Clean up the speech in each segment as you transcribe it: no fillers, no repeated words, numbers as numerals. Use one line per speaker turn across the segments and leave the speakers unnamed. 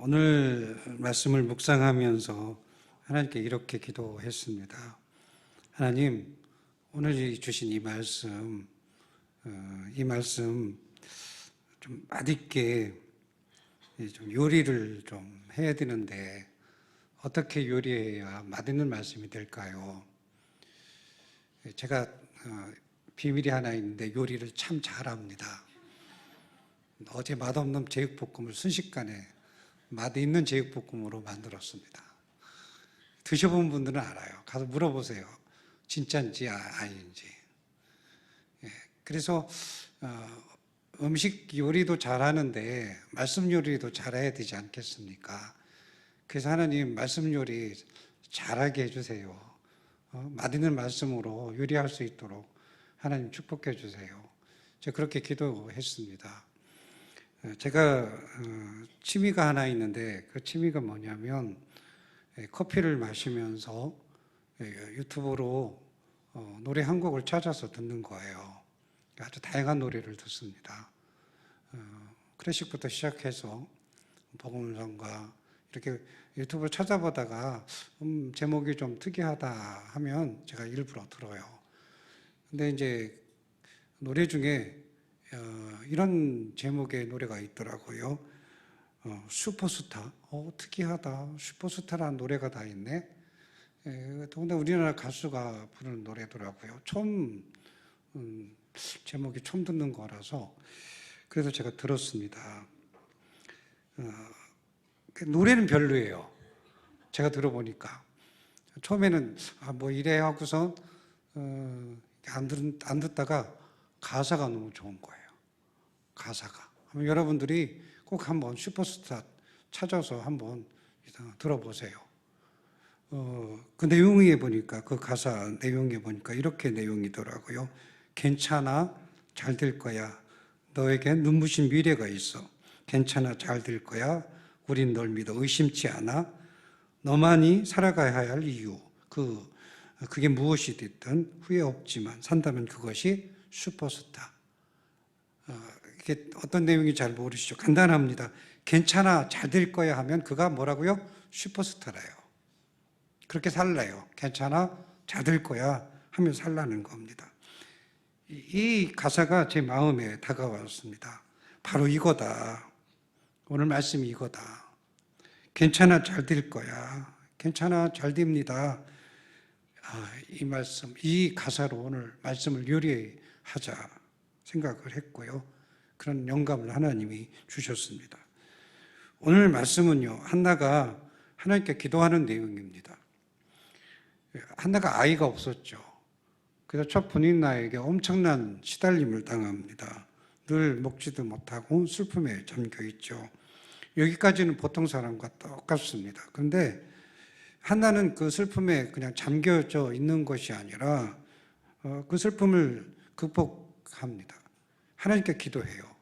오늘 말씀을 묵상하면서 하나님께 이렇게 기도했습니다. 하나님, 오늘 주신 이 말씀 좀 맛있게 좀 요리를 좀 해야 되는데 어떻게 요리해야 맛있는 말씀이 될까요? 제가 비밀이 하나 있는데 요리를 참 잘합니다. 어제 맛없는 제육볶음을 순식간에 맛있는 제육볶음으로 만들었습니다. 드셔본 분들은 알아요. 가서 물어보세요. 진짜인지 아닌지. 그래서 음식 요리도 잘하는데 말씀 요리도 잘해야 되지 않겠습니까? 그래서 하나님 말씀 요리 잘하게 해주세요. 맛있는 말씀으로 요리할 수 있도록 하나님 축복해 주세요. 제가 그렇게 기도했습니다. 제가 취미가 하나 있는데 그 취미가 뭐냐면 커피를 마시면서 유튜브로 노래 한 곡을 찾아서 듣는 거예요. 아주 다양한 노래를 듣습니다. 클래식부터 시작해서 복음성가 이렇게 유튜브를 찾아보다가 제목이 좀 특이하다 하면 제가 일부러 들어요. 근데 이제 노래 중에 이런 제목의 노래가 있더라고요. 슈퍼스타. 특이하다. 슈퍼스타라는 노래가 다 있네. 더군다나 우리나라 가수가 부르는 노래더라고요. 처음 제목이 처음 듣는 거라서 그래서 제가 들었습니다. 노래는 별로예요. 제가 들어보니까 처음에는 뭐 이래 하고선 안 듣다가 가사가 너무 좋은 거예요. 가사가. 여러분들이 꼭 한번 슈퍼스타 찾아서 한번 들어보세요. 그 내용에 보니까 그 가사 내용에 보니까 이렇게 내용이더라고요. 괜찮아, 잘 될 거야. 너에겐 눈부신 미래가 있어. 괜찮아, 잘 될 거야. 우린 널 믿어. 의심치 않아. 너만이 살아가야 할 이유. 그게 무엇이 됐든 후회 없지만 산다면 그것이 슈퍼스타. 이게 어떤 내용인지 잘 모르시죠? 간단합니다. 괜찮아, 잘 될 거야 하면 그가 뭐라고요? 슈퍼스타래요. 그렇게 살래요. 괜찮아, 잘 될 거야 하면 살라는 겁니다. 이 가사가 제 마음에 다가왔습니다. 바로 이거다. 오늘 말씀이 이거다. 괜찮아, 잘 될 거야. 괜찮아, 잘 됩니다. 이 말씀, 이 가사로 오늘 말씀을 요리하자 생각을 했고요. 그런 영감을 하나님이 주셨습니다. 오늘 말씀은요, 한나가 하나님께 기도하는 내용입니다. 한나가 아이가 없었죠. 그래서 첫 분인 나에게 엄청난 시달림을 당합니다. 늘 먹지도 못하고 슬픔에 잠겨 있죠. 여기까지는 보통 사람과 똑같습니다. 그런데 한나는 그 슬픔에 그냥 잠겨져 있는 것이 아니라 그 슬픔을 극복합니다. 하나님께 기도해요.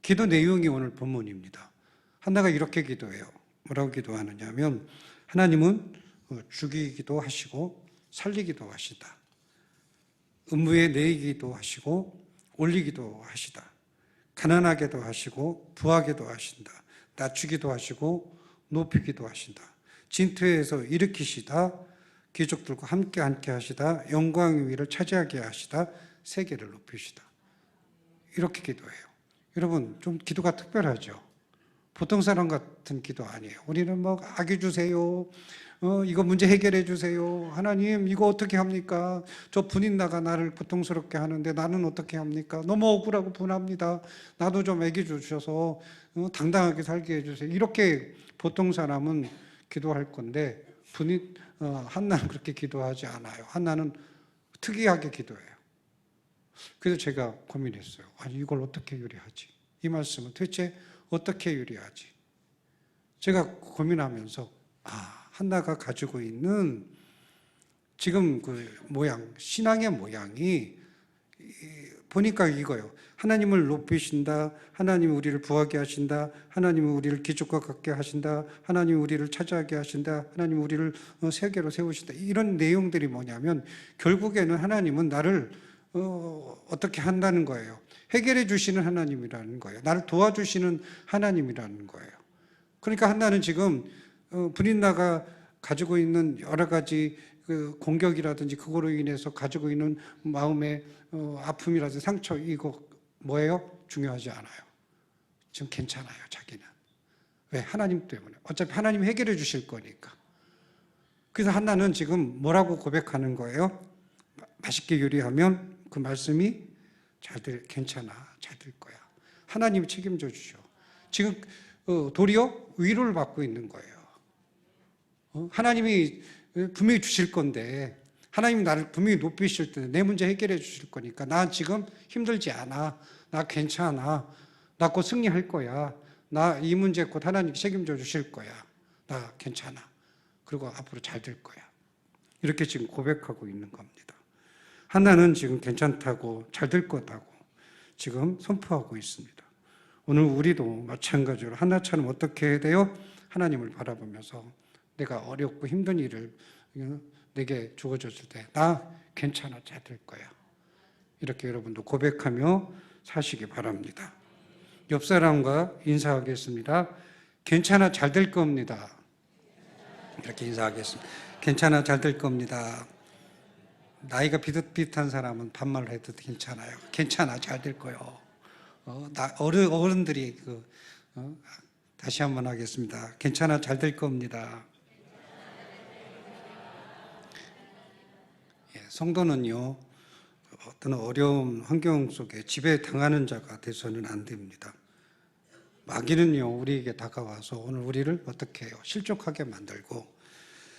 기도 내용이 오늘 본문입니다. 한나가 이렇게 기도해요. 뭐라고 기도하느냐 하면 하나님은 죽이기도 하시고 살리기도 하시다. 음부에 내기도 하시고 올리기도 하시다. 가난하게도 하시고 부하게도 하신다. 낮추기도 하시고 높이기도 하신다. 진토에서 일으키시다. 귀족들과 함께 하시다. 영광의 위를 차지하게 하시다. 세계를 높이시다. 이렇게 기도해요. 여러분, 좀 기도가 특별하죠? 보통 사람 같은 기도 아니에요. 우리는 뭐 아기 주세요. 이거 문제 해결해 주세요. 하나님, 이거 어떻게 합니까? 저 분인나가 나를 고통스럽게 하는데 나는 어떻게 합니까? 너무 억울하고 분합니다. 나도 좀 아기 주셔서 당당하게 살게 해주세요. 이렇게 보통 사람은 기도할 건데 한나는 그렇게 기도하지 않아요. 한나는 특이하게 기도해요. 그래서 제가 고민했어요. 아니, 이걸 어떻게 요리하지? 이 말씀은 도대체 어떻게 요리하지? 제가 고민하면서 한나가 가지고 있는 지금 그 모양, 신앙의 모양이 보니까 이거예요. 하나님을 높이신다. 하나님이 우리를 부하게 하신다. 하나님이 우리를 기족과 같게 하신다. 하나님이 우리를 차지하게 하신다. 하나님이 우리를 세계로 세우신다. 이런 내용들이 뭐냐면 결국에는 하나님은 나를 어떻게 한다는 거예요. 해결해 주시는 하나님이라는 거예요. 나를 도와주시는 하나님이라는 거예요. 그러니까 한나는 지금 브린나가 가지고 있는 여러 가지 그 공격이라든지 그거로 인해서 가지고 있는 마음의 아픔이라든지 상처, 이거 뭐예요? 중요하지 않아요. 지금 괜찮아요, 자기는. 왜? 하나님 때문에. 어차피 하나님 해결해 주실 거니까. 그래서 한나는 지금 뭐라고 고백하는 거예요? 맛있게 요리하면 그 말씀이 괜찮아, 잘 될 거야. 하나님이 책임져 주죠. 지금 도리어 위로를 받고 있는 거예요. 하나님이 분명히 주실 건데, 하나님이 나를 분명히 높이실 때 내 문제 해결해 주실 거니까 나 지금 힘들지 않아. 나 괜찮아. 나 곧 승리할 거야. 나 이 문제 곧 하나님이 책임져 주실 거야. 나 괜찮아. 그리고 앞으로 잘 될 거야. 이렇게 지금 고백하고 있는 겁니다. 한나는 지금 괜찮다고 잘 될 거다고 지금 선포하고 있습니다. 오늘 우리도 마찬가지로 한나처럼 어떻게 해야 돼요? 하나님을 바라보면서 내가 어렵고 힘든 일을 내게 주어졌을 때 나 괜찮아, 잘 될 거야. 이렇게 여러분도 고백하며 사시기 바랍니다. 옆 사람과 인사하겠습니다. 괜찮아, 잘 될 겁니다. 이렇게 인사하겠습니다. 괜찮아, 잘 될 겁니다. 나이가 비슷비슷한 사람은 반말을 해도 괜찮아요. 괜찮아, 잘 될 거요. 어른들이 다시 한번 하겠습니다. 괜찮아, 잘 될 겁니다. 예, 성도는요, 어떤 어려운 환경 속에 지배당하는 자가 돼서는 안 됩니다. 마귀는요, 우리에게 다가와서 오늘 우리를 어떻게 해요? 실족하게 만들고,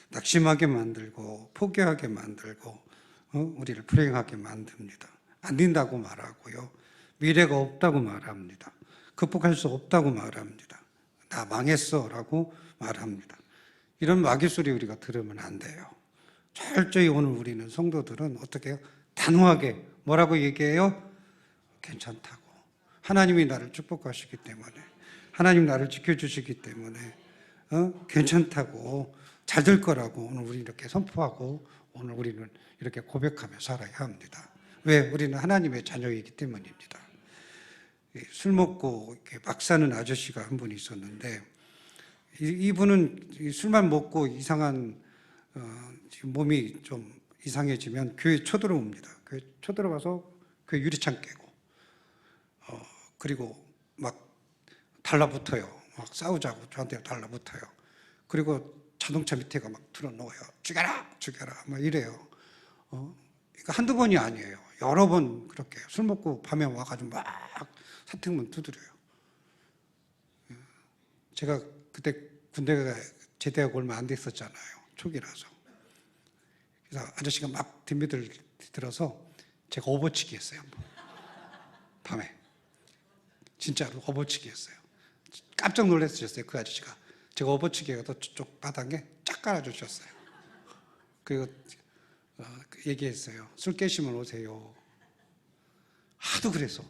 낙심하게 만들고, 포기하게 만들고, 우리를 불행하게 만듭니다. 안 된다고 말하고요. 미래가 없다고 말합니다. 극복할 수 없다고 말합니다. 나 망했어 라고 말합니다. 이런 마귀 소리 우리가 들으면 안 돼요. 철저히 오늘 우리는 성도들은 어떻게 해요? 단호하게 뭐라고 얘기해요? 괜찮다고. 하나님이 나를 축복하시기 때문에, 하나님 나를 지켜주시기 때문에 괜찮다고, 잘 될 거라고 오늘 우리 이렇게 선포하고 오늘 우리는 이렇게 고백하며 살아야 합니다. 왜? 우리는 하나님의 자녀이기 때문입니다. 술 먹고 이렇게 막 사는 아저씨가 한 분 있었는데, 이분은 술만 먹고 이상한 몸이 좀 이상해지면 교회 쳐들어옵니다. 교회 쳐들어가서 교회 유리창 깨고, 그리고 막 달라붙어요. 막 싸우자고 저한테 달라붙어요. 그리고 자동차 밑에가 막 틀어놓아요. 죽여라, 죽여라, 막 이래요. 그러니까 한두 번이 아니에요. 여러 번 그렇게 술 먹고 밤에 와가지고 막 사택문 두드려요. 제가 그때 군대가 제대하고 얼마 안 됐었잖아요. 초기라서. 그래서 아저씨가 막 덤벼들어서 제가 업어치기 했어요. 밤에. 진짜로 업어치기 했어요. 깜짝 놀랐었어요. 그 아저씨가. 제가 업어치기 해서 저쪽 바닥에 쫙 깔아주셨어요. 그리고 얘기했어요. 술 깨시면 오세요. 하도 그래서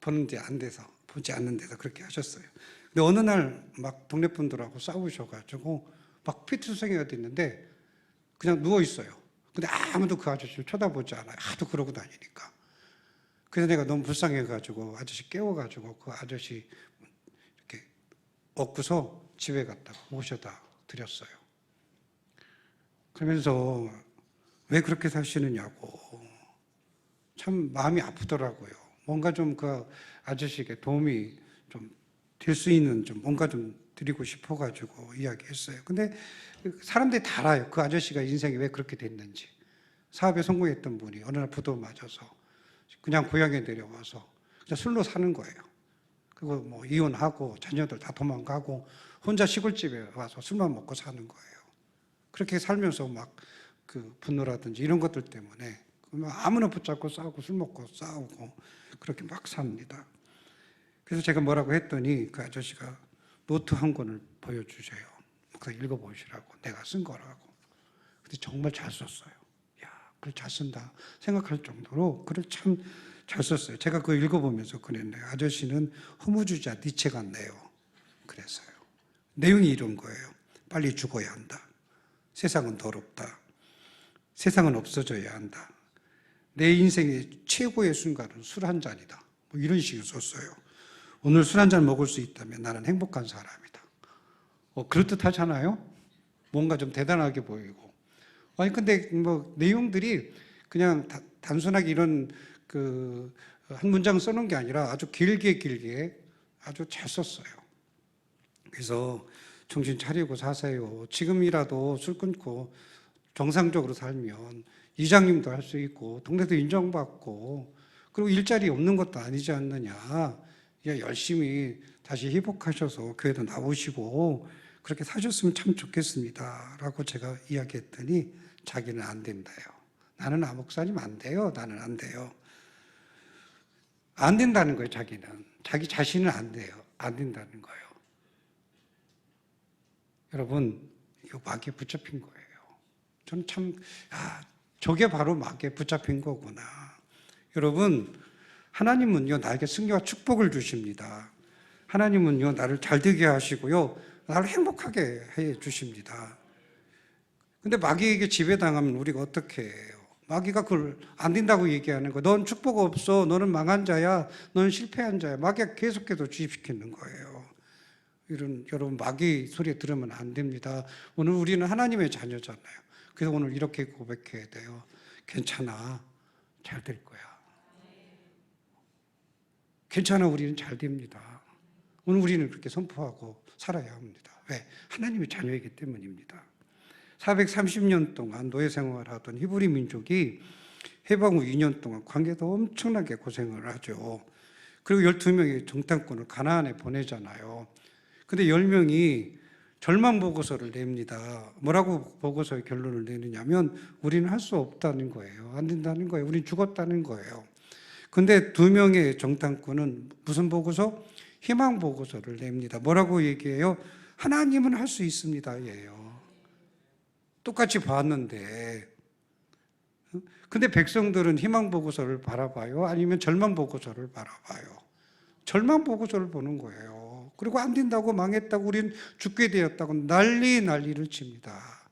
보는데 안 돼서, 보지 않는 데서 그렇게 하셨어요. 근데 어느 날 막 동네 분들하고 싸우셔가지고 막 피투성이가 됐는데 그냥 누워 있어요. 근데 아무도 그 아저씨를 쳐다보지 않아요. 하도 그러고 다니니까. 그래서 내가 너무 불쌍해가지고 아저씨 깨워가지고 그 아저씨 이렇게 업고서 집에 갔다가 모셔다 드렸어요. 그러면서 왜 그렇게 사시느냐고. 참 마음이 아프더라고요. 뭔가 좀 그 아저씨에게 도움이 좀 될 수 있는 좀 뭔가 좀 드리고 싶어가지고 이야기했어요. 근데 사람들이 다 알아요. 그 아저씨가 인생이 왜 그렇게 됐는지. 사업에 성공했던 분이 어느 날 부도 맞아서 그냥 고향에 내려와서 그냥 술로 사는 거예요. 그리고 뭐 이혼하고 자녀들 다 도망가고 혼자 시골집에 와서 술만 먹고 사는 거예요. 그렇게 살면서 막 그 분노라든지 이런 것들 때문에 아무나 붙잡고 싸우고 술 먹고 싸우고 그렇게 막 삽니다. 그래서 제가 뭐라고 했더니 그 아저씨가 노트 한 권을 보여주세요. 그래서 읽어보시라고. 내가 쓴 거라고. 근데 정말 잘 썼어요. 야, 글 잘 쓴다 생각할 정도로 글을 참 잘 썼어요. 제가 그거 읽어보면서 그랬네요. 아저씨는 허무주자 니체 같네요. 그랬어요. 내용이 이런 거예요. 빨리 죽어야 한다. 세상은 더럽다. 세상은 없어져야 한다. 내 인생의 최고의 순간은 술 한 잔이다. 뭐 이런 식으로 썼어요. 오늘 술 한 잔 먹을 수 있다면 나는 행복한 사람이다. 그럴듯하잖아요. 뭔가 좀 대단하게 보이고. 아니 근데 뭐 내용들이 그냥 단순하게 이런 그 한 문장 써놓은 게 아니라 아주 길게 아주 잘 썼어요. 그래서 정신 차리고 사세요. 지금이라도 술 끊고 정상적으로 살면 이장님도 할 수 있고 동네도 인정받고 그리고 일자리 없는 것도 아니지 않느냐. 열심히 다시 회복하셔서 교회도 나오시고 그렇게 사셨으면 참 좋겠습니다. 라고 제가 이야기했더니 자기는 안 된다요. 나는 목사님 안 돼요. 나는 안 돼요. 안 된다는 거예요, 자기는. 자기 자신은 안 돼요. 안 된다는 거예요. 여러분, 이거 마귀에 붙잡힌 거예요. 저는 참, 저게 바로 마귀에 붙잡힌 거구나. 여러분, 하나님은요, 나에게 승리와 축복을 주십니다. 하나님은요, 나를 잘되게 하시고요, 나를 행복하게 해 주십니다. 근데 마귀에게 지배당하면 우리가 어떻게 해요? 마귀가 그걸 안 된다고 얘기하는 거예요. 넌 축복 없어. 너는 망한 자야. 너는 실패한 자야. 마귀가 계속해서 주입시키는 거예요. 여러분, 마귀 소리 들으면 안 됩니다. 오늘 우리는 하나님의 자녀잖아요. 그래서 오늘 이렇게 고백해야 돼요. 괜찮아. 잘 될 거야. 괜찮아. 우리는 잘 됩니다. 오늘 우리는 그렇게 선포하고 살아야 합니다. 왜? 하나님의 자녀이기 때문입니다. 430년 동안 노예 생활하던 히브리 민족이 해방 후 2년 동안 관계도 엄청나게 고생을 하죠. 그리고 12명의 정탐꾼을 가나안에 보내잖아요. 근데 10명이 절망 보고서를 냅니다. 뭐라고 보고서의 결론을 내느냐면 우리는 할 수 없다는 거예요. 안 된다는 거예요. 우린 죽었다는 거예요. 근데 2명의 정탐꾼은 무슨 보고서? 희망 보고서를 냅니다. 뭐라고 얘기해요? 하나님은 할 수 있습니다. 예요. 똑같이 봤는데 근데 백성들은 희망 보고서를 바라봐요? 아니면 절망 보고서를 바라봐요? 절망 보고서를 보는 거예요. 그리고 안 된다고 망했다고 우린 죽게 되었다고 난리를 칩니다.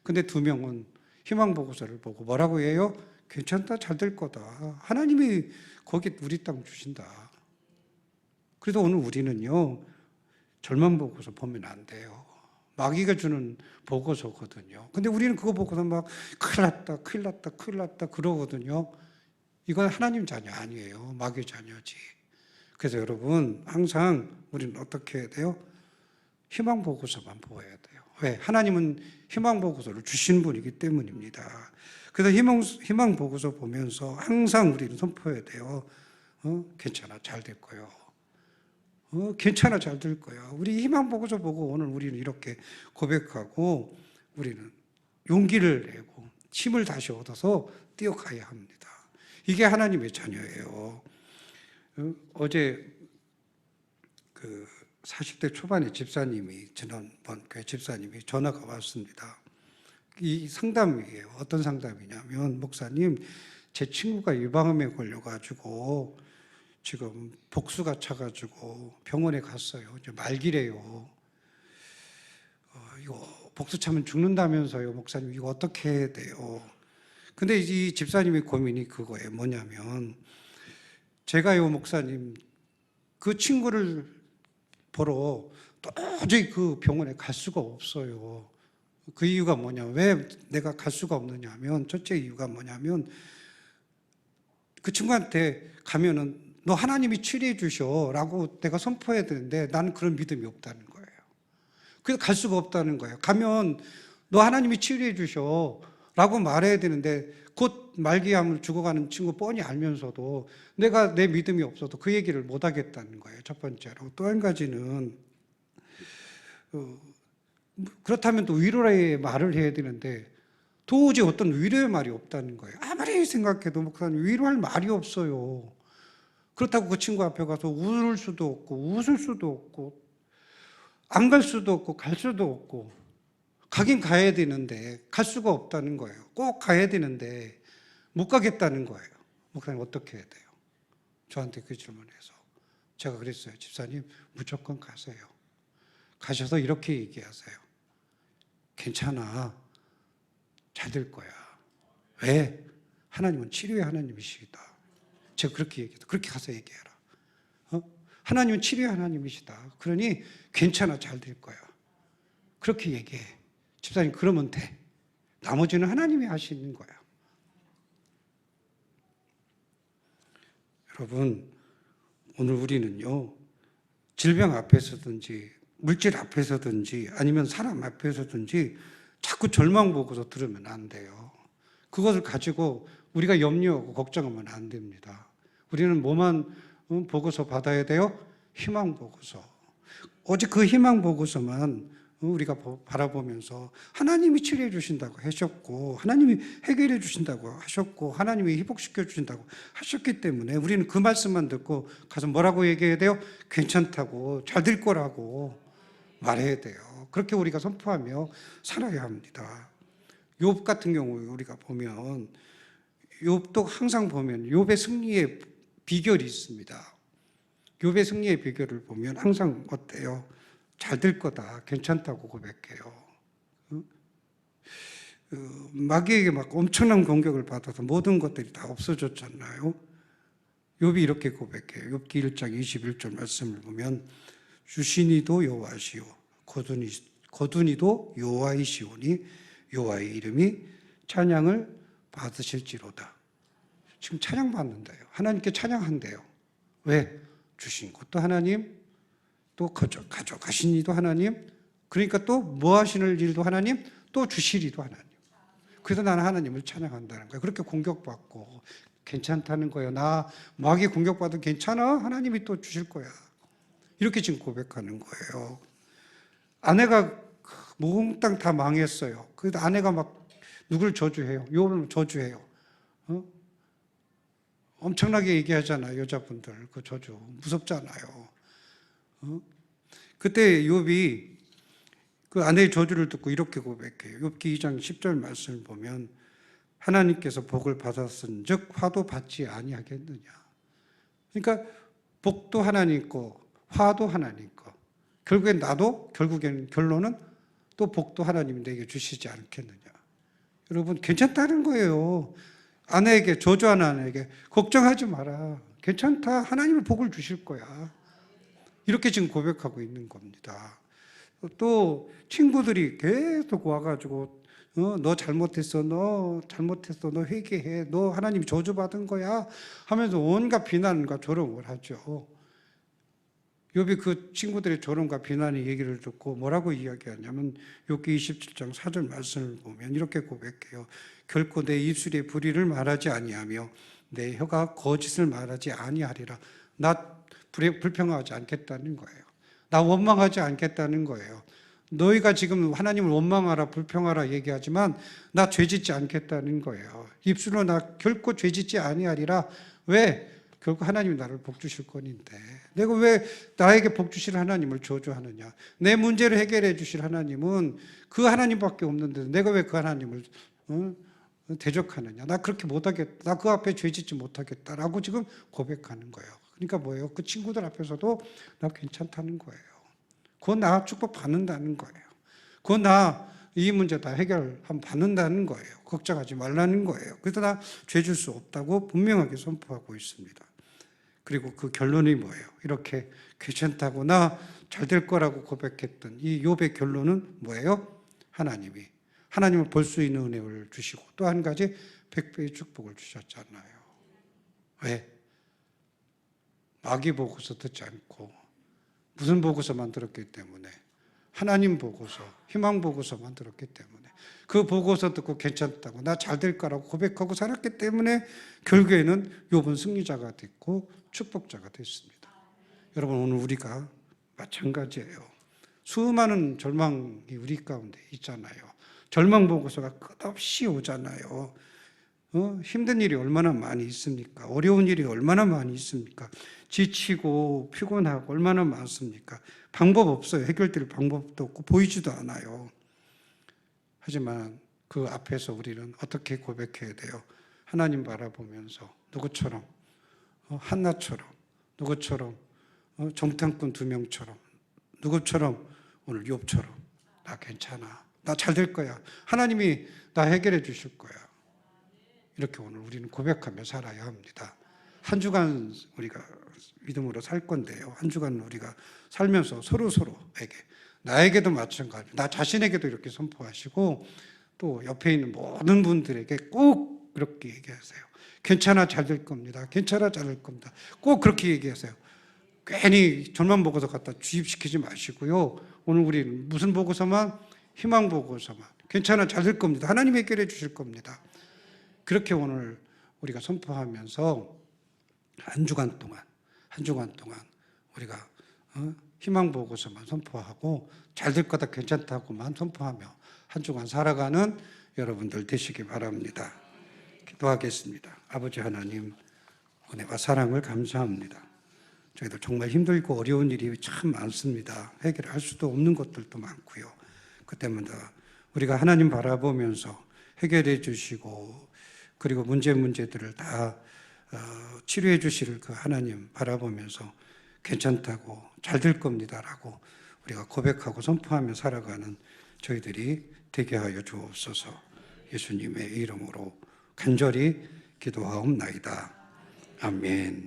근데 2명은 희망 보고서를 보고 뭐라고 해요? 괜찮다, 잘 될 거다. 하나님이 거기 우리 땅 주신다. 그래도 오늘 우리는요, 절망 보고서 보면 안 돼요. 마귀가 주는 보고서거든요. 근데 우리는 그거 보고서 막 큰일 났다 그러거든요. 이건 하나님 자녀 아니에요. 마귀 자녀지. 그래서 여러분 항상 우리는 어떻게 해야 돼요? 희망 보고서만 보아야 돼요. 왜? 하나님은 희망 보고서를 주신 분이기 때문입니다. 그래서 희망 보고서 보면서 항상 우리는 선포해야 돼요. 괜찮아, 잘 될 거예요. 괜찮아, 잘 될 거야. 우리 희망 보고서 보고 오늘 우리는 이렇게 고백하고 우리는 용기를 내고 힘을 다시 얻어서 뛰어가야 합니다. 이게 하나님의 자녀예요. 어제 40대 초반의 집사님이, 지난번 교회 집사님이 전화가 왔습니다. 이 상담이에요. 어떤 상담이냐면, 목사님, 제 친구가 유방암에 걸려가지고 지금 복수가 차가지고 병원에 갔어요. 이제 말기래요. 이거 복수 차면 죽는다면서요, 목사님. 이거 어떻게 해야 돼요? 근데 이 집사님의 고민이 그거예요. 뭐냐면, 제가요, 목사님, 그 친구를 보러 도저히 그 병원에 갈 수가 없어요. 그 이유가 뭐냐면, 왜 내가 갈 수가 없느냐 하면, 첫째 이유가 뭐냐면, 그 친구한테 가면은 너 하나님이 치료해 주셔 라고 내가 선포해야 되는데 나는 그런 믿음이 없다는 거예요. 그래서 갈 수가 없다는 거예요. 가면 너 하나님이 치료해 주셔 라고 말해야 되는데 곧 말기암을 죽어가는 친구 뻔히 알면서도 내가 내 믿음이 없어도 그 얘기를 못 하겠다는 거예요. 첫 번째로. 또 한 가지는 그렇다면 또 위로의 말을 해야 되는데 도저히 어떤 위로의 말이 없다는 거예요. 아무리 생각해도 목사님 위로할 말이 없어요. 그렇다고 그 친구 앞에 가서 울 수도 없고 웃을 수도 없고 안 갈 수도 없고 갈 수도 없고 가긴 가야 되는데 갈 수가 없다는 거예요. 꼭 가야 되는데 못 가겠다는 거예요. 목사님 어떻게 해야 돼요? 저한테 그 질문해서 제가 그랬어요. 집사님 무조건 가세요. 가셔서 이렇게 얘기하세요. 괜찮아. 잘 될 거야. 왜? 하나님은 치료의 하나님이시다. 제가 그렇게 얘기해요. 그렇게 가서 얘기해라. 하나님은 치료의 하나님이시다. 그러니 괜찮아, 잘 될 거야. 그렇게 얘기해. 집사님 그러면 돼. 나머지는 하나님이 하시는 거야. 여러분, 오늘 우리는요, 질병 앞에서든지 물질 앞에서든지 아니면 사람 앞에서든지 자꾸 절망 보고서 들으면 안 돼요. 그것을 가지고 우리가 염려하고 걱정하면 안 됩니다. 우리는 뭐만 보고서 받아야 돼요? 희망 보고서. 오직 그 희망 보고서만 우리가 바라보면서 하나님이 치료해 주신다고 하셨고 하나님이 해결해 주신다고 하셨고 하나님이 회복시켜 주신다고 하셨기 때문에 우리는 그 말씀만 듣고 가서 뭐라고 얘기해야 돼요? 괜찮다고, 잘 될 거라고 말해야 돼요. 그렇게 우리가 선포하며 살아야 합니다. 욥 같은 경우에 우리가 보면 욥도 항상 보면 욥의 승리의 비결이 있습니다. 욥의 승리의 비결을 보면 항상 어때요? 잘 될 거다, 괜찮다고 고백해요. 마귀에게 막 엄청난 공격을 받아서 모든 것들이 다 없어졌잖아요. 욥이 이렇게 고백해요. 욥기 1장 21절 말씀을 보면 주신이도 여호와시오 거두니도 여호와이시오니 여호와의 이름이 찬양을 받으실지로다. 지금 찬양받는다요. 하나님께 찬양한대요. 왜? 주신 것도 하나님, 또 가져가신 이도 하나님, 그러니까 또 뭐 하시는 일도 하나님, 또 주실 이도 하나님. 그래서 나는 하나님을 찬양한다는 거예요. 그렇게 공격받고 괜찮다는 거예요. 나 마귀 공격받아도 괜찮아? 하나님이 또 주실 거야. 이렇게 지금 고백하는 거예요. 아내가 몽땅 다 망했어요. 그래도 아내가 막 누굴 저주해요? 욥을 저주해요. 엄청나게 얘기하잖아요. 여자분들 그 저주 무섭잖아요. 그때 욥이 그 아내의 저주를 듣고 이렇게 고백해요. 욥기 2장 10절 말씀을 보면 하나님께서 복을 받았은즉 화도 받지 아니하겠느냐. 그러니까 복도 하나님 거, 화도 하나님 거. 결국에는 결론은 또 복도 하나님이 내게 주시지 않겠느냐. 여러분 괜찮다는 거예요. 아내에게 저주하는 아내에게 걱정하지 마라. 괜찮다. 하나님이 복을 주실 거야. 이렇게 지금 고백하고 있는 겁니다. 또 친구들이 계속 와가지고 너 잘못했어, 너 회개해, 너 하나님이 저주받은 거야 하면서 온갖 비난과 조롱을 하죠. 욥이 그 친구들의 조롱과 비난의 얘기를 듣고 뭐라고 이야기하냐면 욥기 27장 4절 말씀을 보면 이렇게 고백해요. 결코 내 입술에 불의를 말하지 아니하며 내 혀가 거짓을 말하지 아니하리라. 나 불평하지 않겠다는 거예요. 나 원망하지 않겠다는 거예요. 너희가 지금 하나님을 원망하라 불평하라 얘기하지만 나 죄짓지 않겠다는 거예요. 입술로 나 결코 죄짓지 아니하리라. 왜? 결국 하나님이 나를 복 주실 건인데 내가 왜 나에게 복 주실 하나님을 저주하느냐. 내 문제를 해결해 주실 하나님은 그 하나님밖에 없는데 내가 왜 그 하나님을 대적하느냐. 나 그렇게 못하겠다. 나 그 앞에 죄짓지 못하겠다라고 지금 고백하는 거예요. 그러니까 뭐예요? 그 친구들 앞에서도 나 괜찮다는 거예요. 그건 나 축복 받는다는 거예요. 그건 나 이 문제 다 해결하면 받는다는 거예요. 걱정하지 말라는 거예요. 그래서 나 죄 줄 수 없다고 분명하게 선포하고 있습니다. 그리고 그 결론이 뭐예요? 이렇게 괜찮다고 나 잘 될 거라고 고백했던 이 욥의 결론은 뭐예요? 하나님을 볼 수 있는 은혜를 주시고 또 한 가지 100배의 축복을 주셨잖아요. 왜? 마귀 보고서 듣지 않고 무슨 보고서만 들었기 때문에 하나님 보고서, 희망 보고서만 들었기 때문에 그 보고서 듣고 괜찮다고 나 잘 될 거라고 고백하고 살았기 때문에 결국에는 욥은 승리자가 됐고 축복자가 됐습니다. 여러분 오늘 우리가 마찬가지예요. 수많은 절망이 우리 가운데 있잖아요. 절망 보고서가 끝없이 오잖아요. 힘든 일이 얼마나 많이 있습니까? 어려운 일이 얼마나 많이 있습니까? 지치고 피곤하고 얼마나 많습니까? 방법 없어요. 해결될 방법도 없고 보이지도 않아요. 하지만 그 앞에서 우리는 어떻게 고백해야 돼요? 하나님 바라보면서 누구처럼 한나처럼 누구처럼 정탐꾼 2명처럼 누구처럼 오늘 욥처럼 나 괜찮아. 나 잘 될 거야. 하나님이 나 해결해 주실 거야. 이렇게 오늘 우리는 고백하며 살아야 합니다. 한 주간 우리가 믿음으로 살 건데요. 한 주간 우리가 살면서 서로에게 나에게도 마찬가지, 나 자신에게도 이렇게 선포하시고 또 옆에 있는 모든 분들에게 꼭 그렇게 얘기하세요. 괜찮아, 잘 될 겁니다. 괜찮아, 잘 될 겁니다. 꼭 그렇게 얘기하세요. 괜히 전만 보고서 갖다 주입시키지 마시고요. 오늘 우리 무슨 보고서만? 희망 보고서만. 괜찮아, 잘 될 겁니다. 하나님이 해결해 주실 겁니다. 그렇게 오늘 우리가 선포하면서 한 주간 동안 우리가 희망 보고서만 선포하고 잘 될 거다, 괜찮다고만 선포하며 한 주간 살아가는 여러분들 되시기 바랍니다. 기도하겠습니다. 아버지 하나님, 은혜와 사랑을 감사합니다. 저희들 정말 힘들고 어려운 일이 참 많습니다. 해결할 수도 없는 것들도 많고요. 그때마다 우리가 하나님 바라보면서 해결해 주시고 그리고 문제들을 다 치료해 주실 그 하나님 바라보면서 괜찮다고 잘 될 겁니다라고 우리가 고백하고 선포하며 살아가는 저희들이 되게 하여 주옵소서. 예수님의 이름으로 간절히 기도하옵나이다. 아멘.